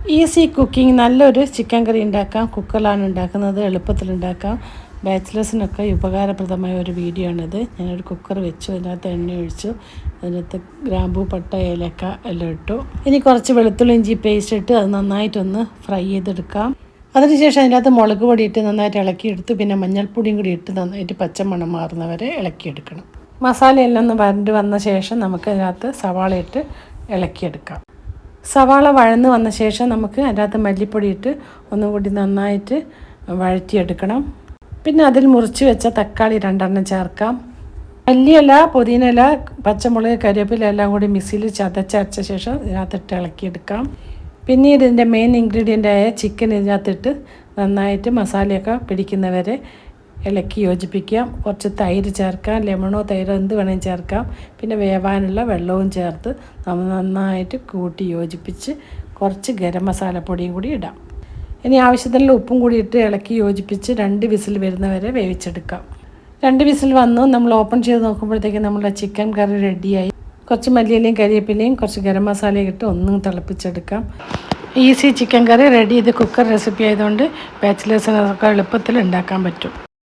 Easy cooking നല്ലൊരു chicken കറി ഉണ്ടാക്കാം. കുക്കറിലാണ് ഉണ്ടാക്കുന്നത്, എളുപ്പത്തിലുണ്ടാക്കാം. ബാച്ചിലേഴ്സിനൊക്കെ ഉപകാരപ്രദമായ ഒരു വീഡിയോ ആണിത്. ഞാനൊരു കുക്കർ വെച്ചു, അതിനകത്ത് എണ്ണ ഒഴിച്ചു, അതിനകത്ത് ഗ്രാമ്പൂ, പട്ട, ഏലക്ക എല്ലാം ഇട്ടു. ഇനി കുറച്ച് വെളുത്തുള്ളി ഇഞ്ചി പേസ്റ്റ് ഇട്ട് അത് നന്നായിട്ടൊന്ന് ഫ്രൈ ചെയ്തെടുക്കാം. അതിനുശേഷം അതിനകത്ത് മുളക് പൊടി ഇട്ട് നന്നായിട്ട് ഇളക്കിയെടുത്ത് പിന്നെ മഞ്ഞൾപ്പൊടിയും കൂടി ഇട്ട് നന്നായിട്ട് പച്ചമണം മാറുന്നവരെ ഇളക്കിയെടുക്കണം. മസാലയെല്ലാം ഒന്ന് വരണ്ട് വന്ന ശേഷം നമുക്ക് അതിനകത്ത് സവാള ഇട്ട് ഇളക്കിയെടുക്കാം. സവാള വഴന്ന് വന്ന ശേഷം നമുക്ക് അതിനകത്ത് മല്ലിപ്പൊടി ഇട്ട് ഒന്നുകൂടി നന്നായിട്ട് വഴറ്റിയെടുക്കണം. പിന്നെ അതിൽ മുറിച്ച് വെച്ച തക്കാളി 2 ചേർക്കാം. മല്ലിയില, പുതിനയില, പച്ചമുളക്, കരിവേപ്പില എല്ലാം കൂടി മിക്സിയിൽ ചതച്ചരച്ച ശേഷം ഇതിനകത്തിട്ട് ഇളക്കിയെടുക്കാം. പിന്നീട് ഇതിൻ്റെ മെയിൻ ഇൻഗ്രീഡിയൻ്റായ ചിക്കൻ ഇതിനകത്തിട്ട് നന്നായിട്ട് മസാലയൊക്കെ പിടിക്കുന്നവരെ ഇളക്കി യോജിപ്പിക്കാം. കുറച്ച് തൈര് ചേർക്കാം, ലെമണോ തൈരോ എന്ത് വേണമെങ്കിലും ചേർക്കാം. പിന്നെ വേവാനുള്ള വെള്ളവും ചേർത്ത് നമ്മൾ നന്നായിട്ട് കൂട്ടി യോജിപ്പിച്ച് കുറച്ച് ഗരം മസാലപ്പൊടിയും കൂടി ഇടാം. ഇനി ആവശ്യത്തിനുള്ള ഉപ്പും കൂടി ഇട്ട് ഇളക്കി യോജിപ്പിച്ച് 2 വിസിൽ വരുന്നവരെ വേവിച്ചെടുക്കാം. 2 വിസിൽ വന്നു. നമ്മൾ ഓപ്പൺ ചെയ്ത് നോക്കുമ്പോഴത്തേക്കും നമ്മുടെ ചിക്കൻ കറി റെഡിയായി. കുറച്ച് മല്ലിയിലയും കരിവേപ്പിലയും കുറച്ച് ഗരം മസാലയും ഇട്ട് ഒന്നും തിളപ്പിച്ചെടുക്കാം. ഈസി ചിക്കൻ കറി റെഡി. ഇത് കുക്കർ റെസിപ്പി ആയതുകൊണ്ട് ബാച്ചിലേഴ്സിനൊക്കെ എളുപ്പത്തിൽ ഉണ്ടാക്കാൻ പറ്റും.